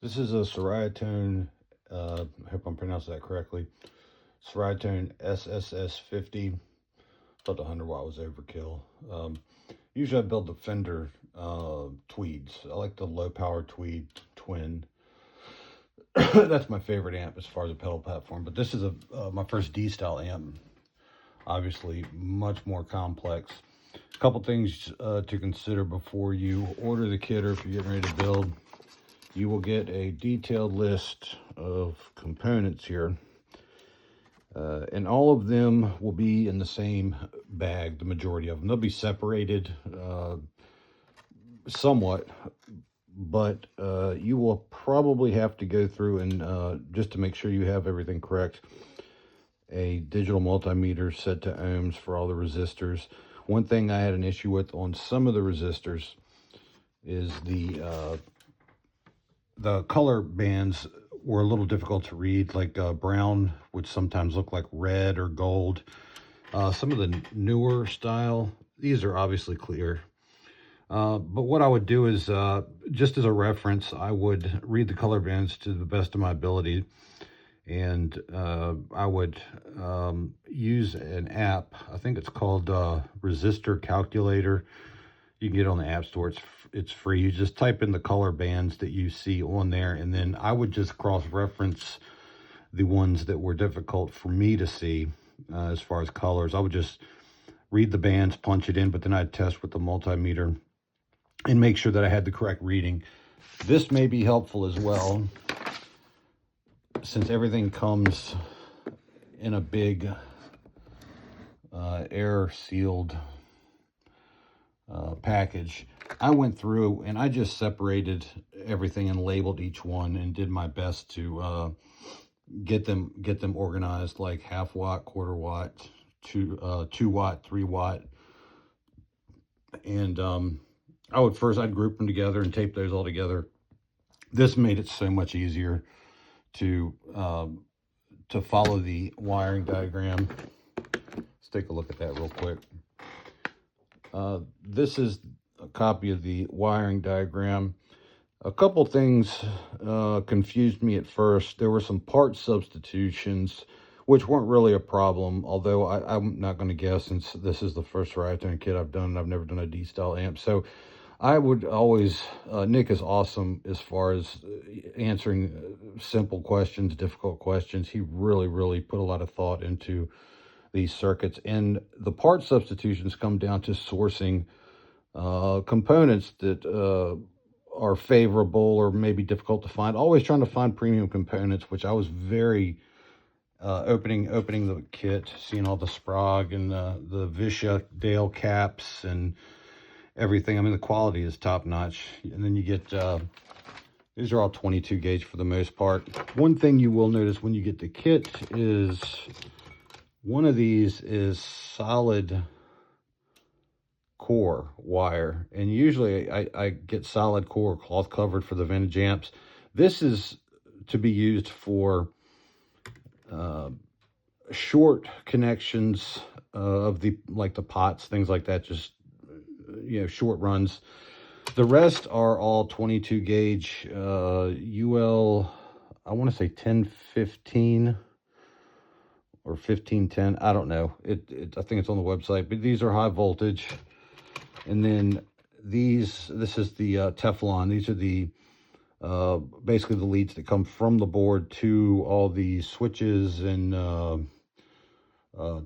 This is a Ceriatone, I hope I'm pronouncing that correctly, Ceriatone SSS 50. Thought the 100 watt was overkill. Usually I build the Fender tweeds. I like the low power tweed twin. That's my favorite amp as far as a pedal platform. But this is my first D style amp. Obviously much more complex. A couple things to consider before you order the kit, or if you're getting ready to build. You will get a detailed list of components here. And all of them will be in the same bag, the majority of them. They'll be separated somewhat, but you will probably have to go through and, just to make sure you have everything correct, a digital multimeter set to ohms for all the resistors. One thing I had an issue with on some of the resistors is the color bands were a little difficult to read, like brown would sometimes look like red or gold. Some of the newer style, these are obviously clear. But what I would do is, just as a reference, I would read the color bands to the best of my ability. And I would use an app. I think it's called Resistor Calculator. You can get it on the App Store. It's free. You just type in the color bands that you see on there, and then I would just cross-reference the ones that were difficult for me to see as far as colors. I would just read the bands, punch it in, but then I'd test with the multimeter and make sure that I had the correct reading. This may be helpful as well, since everything comes in a big air-sealed package. I went through and I just separated everything and labeled each one and did my best to get them organized, like half watt, quarter watt, 2 watt, 3 watt. And I'd group them together and tape those all together. This made it so much easier to follow the wiring diagram. Let's take a look at that real quick. This is a copy of the wiring diagram. A couple things confused me at first. There were some part substitutions, which weren't really a problem, although I'm not going to guess, since this is the first Ceriatone kit I've done, and I've never done a D-style amp. So I would always, Nick is awesome as far as answering simple questions, difficult questions. He really put a lot of thought into these circuits, and the part substitutions come down to sourcing components that are favorable or maybe difficult to find. Always trying to find premium components, which I was very opening the kit, seeing all the Sprague and the Visha Dale caps and everything. I mean, the quality is top notch. And then you get these are all 22 gauge for the most part. One thing you will notice when you get the kit is one of these is solid core wire, and usually I get solid core cloth covered for the vintage amps. This is to be used for short connections of the pots, things like that, just short runs. The rest are all 22 gauge UL, I want to say 1015 or 1510, I don't know. I think it's on the website, but these are high voltage. And then this is the Teflon. These are the basically the leads that come from the board to all the switches and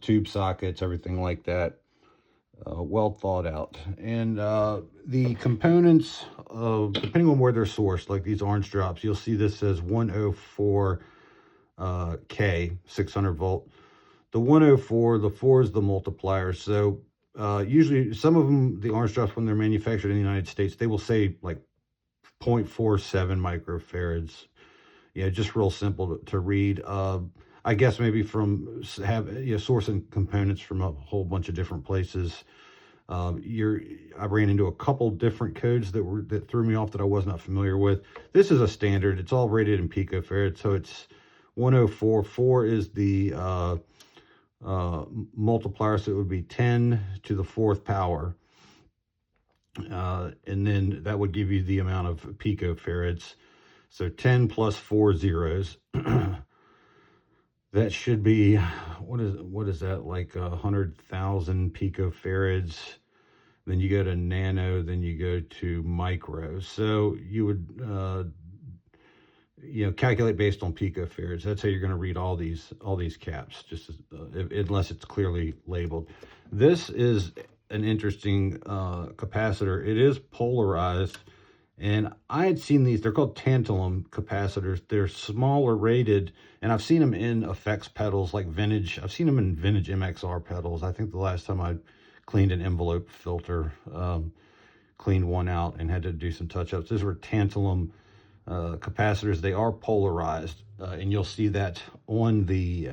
tube sockets, everything like that. Well thought out. And the components, depending on where they're sourced, like these orange drops, you'll see this says 104 K 600 volt. The 104, the 4 is the multiplier. So usually some of them, the orange drops, when they're manufactured in the United States, they will say like 0.47 microfarads. Yeah, just real simple to read. I guess maybe from sourcing components from a whole bunch of different places. I ran into a couple different codes that threw me off, that I was not familiar with. This is a standard. It's all rated in picofarad, so it's 104. 4 is the multiplier, so it would be 10 to the 4th power. And then that would give you the amount of picofarads. So 10 plus 4 zeros. That should be, what is that, like 100,000 picofarads. Then you go to nano, then you go to micro. So you would calculate based on picofarads. That's how you're going to read all these caps, just unless it's clearly labeled. This is an interesting capacitor. It is polarized, and I had seen these. They're called tantalum capacitors. They're smaller rated, and I've seen them in effects pedals like vintage. I've seen them in vintage MXR pedals. I think the last time I cleaned an envelope filter, cleaned one out and had to do some touch-ups. These were tantalum capacitors. They are polarized, and you'll see that on the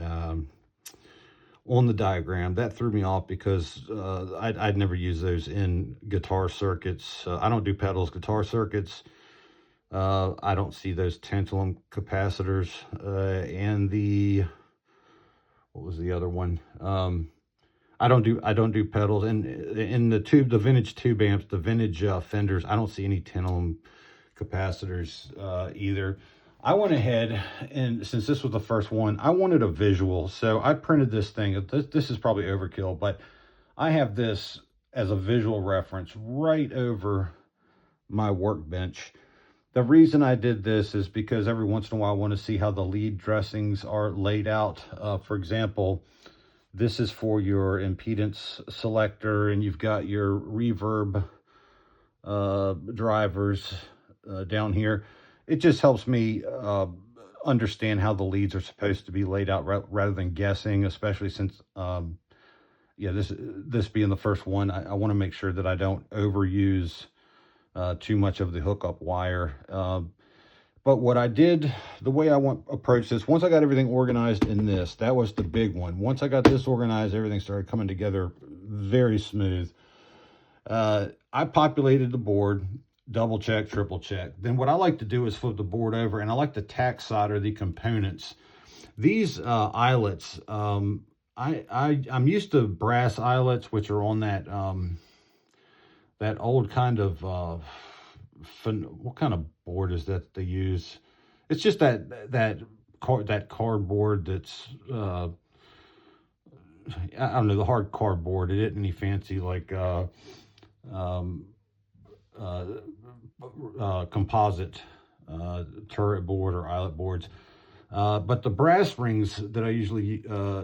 diagram. That threw me off because I'd never use those in guitar circuits. I don't do pedals, guitar circuits. I don't see those tantalum capacitors. And what was the other one? I don't do pedals. And in the vintage tube amps, the vintage Fenders, I don't see any tantalum capacitors either. I went ahead, and since this was the first one, I wanted a visual. So I printed this thing. This is probably overkill, but I have this as a visual reference right over my workbench. The reason I did this is because every once in a while I want to see how the lead dressings are laid out. For example, this is for your impedance selector, and you've got your reverb drivers down here. It just helps me understand how the leads are supposed to be laid out rather than guessing, especially since this being the first one, I want to make sure that I don't overuse too much of the hookup wire. But what I did, the way I approach this, once I got everything organized in this, that was the big one. Once I got this organized, everything started coming together very smooth. I populated the board, double check, triple check. Then what I like to do is flip the board over, and I like to tack solder the components. These eyelets, I'm used to brass eyelets, which are on that that old kind of what kind of board is that they use? It's just that cardboard that's I don't know, the hard cardboard. It isn't any fancy like composite turret board or eyelet boards. But the brass rings that I usually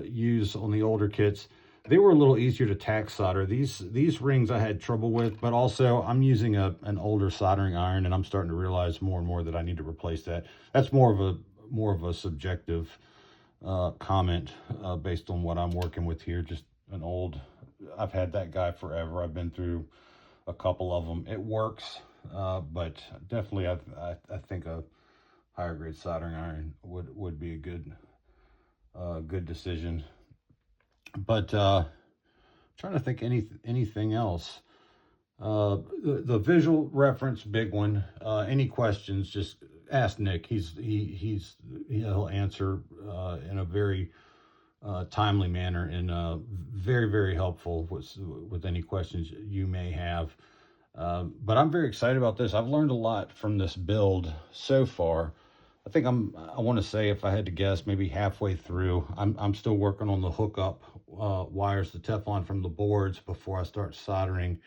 use on the older kits, they were a little easier to tack solder. These rings I had trouble with, but also I'm using an older soldering iron, and I'm starting to realize more and more that I need to replace that. That's more of a subjective comment based on what I'm working with here. Just an old, I've had that guy forever. I've been through a couple of them. It works, but definitely I think a higher grade soldering iron would be a good decision. But trying to think anything else. The visual reference, big one. Any questions, just ask Nick. He'll answer in a very timely manner, and very, very helpful with any questions you may have. But I'm very excited about this. I've learned a lot from this build so far. I think I want to say, if I had to guess, maybe halfway through. I'm still working on the hookup wires, the Teflon from the boards, before I start soldering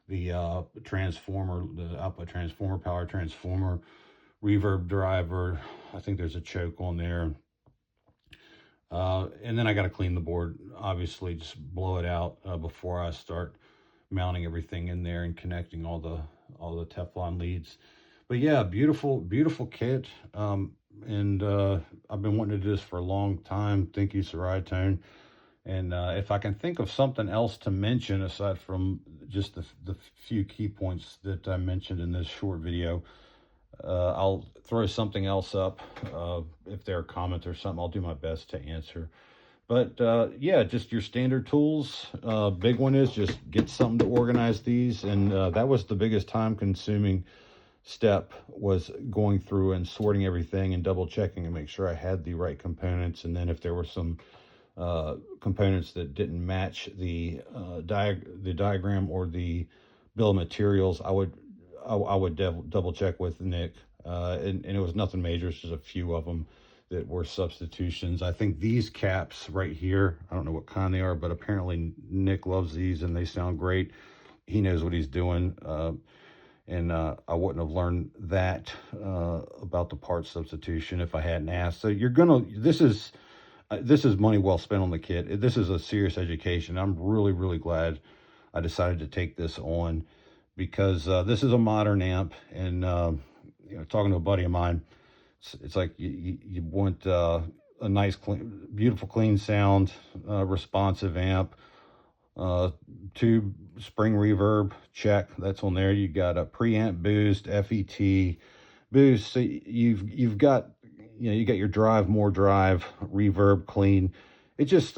the transformer, the output transformer, power transformer, reverb driver. I think there's a choke on there. And then I got to clean the board, obviously, just blow it out before I start mounting everything in there and connecting all the Teflon leads. But yeah, beautiful kit. And I've been wanting to do this for a long time. Thank you, Ceriatone. And if I can think of something else to mention aside from just the few key points that I mentioned in this short video, I'll throw something else up. If there are comments or something, I'll do my best to answer. But yeah, just your standard tools. Big one is just get something to organize these. And that was the biggest time consuming step, was going through and sorting everything and double checking and make sure I had the right components. And then if there were some components that didn't match the diagram or the bill of materials, I would double check with Nick. And it was nothing major. It's just a few of them that were substitutions. I think these caps right here, I don't know what kind they are, but apparently Nick loves these and they sound great. He knows what he's doing. And I wouldn't have learned that about the part substitution if I hadn't asked. So this is money well spent on the kit. This is a serious education. I'm really, really glad I decided to take this on, because this is a modern amp. And talking to a buddy of mine, it's like you want a nice, clean, beautiful, clean sound, responsive amp. Tube spring reverb, check, that's on there. You got a preamp boost, FET boost. So you've got, you got your drive, more drive, reverb, clean. It just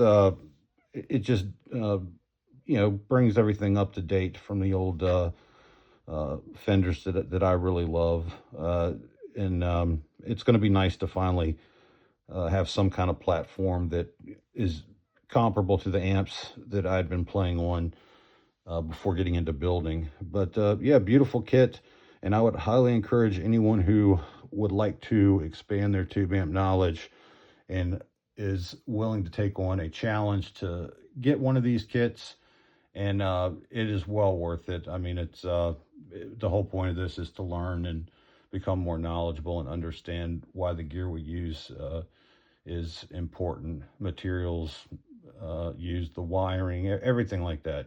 brings everything up to date from the old Fenders that I really love. And it's going to be nice to finally have some kind of platform that is comparable to the amps that I'd been playing on before getting into building. But yeah, beautiful kit. And I would highly encourage anyone who would like to expand their tube amp knowledge and is willing to take on a challenge to get one of these kits. And it is well worth it. I mean, it's the whole point of this is to learn and become more knowledgeable and understand why the gear we use is important. Materials used, the wiring, everything like that.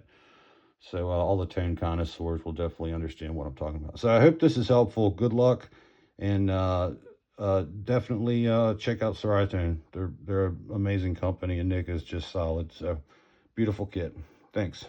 So all the tone connoisseurs will definitely understand what I'm talking about. So I hope this is helpful. Good luck, and definitely check out Ceriatone. They're an amazing company, and Nick is just solid. So beautiful kit. Thanks.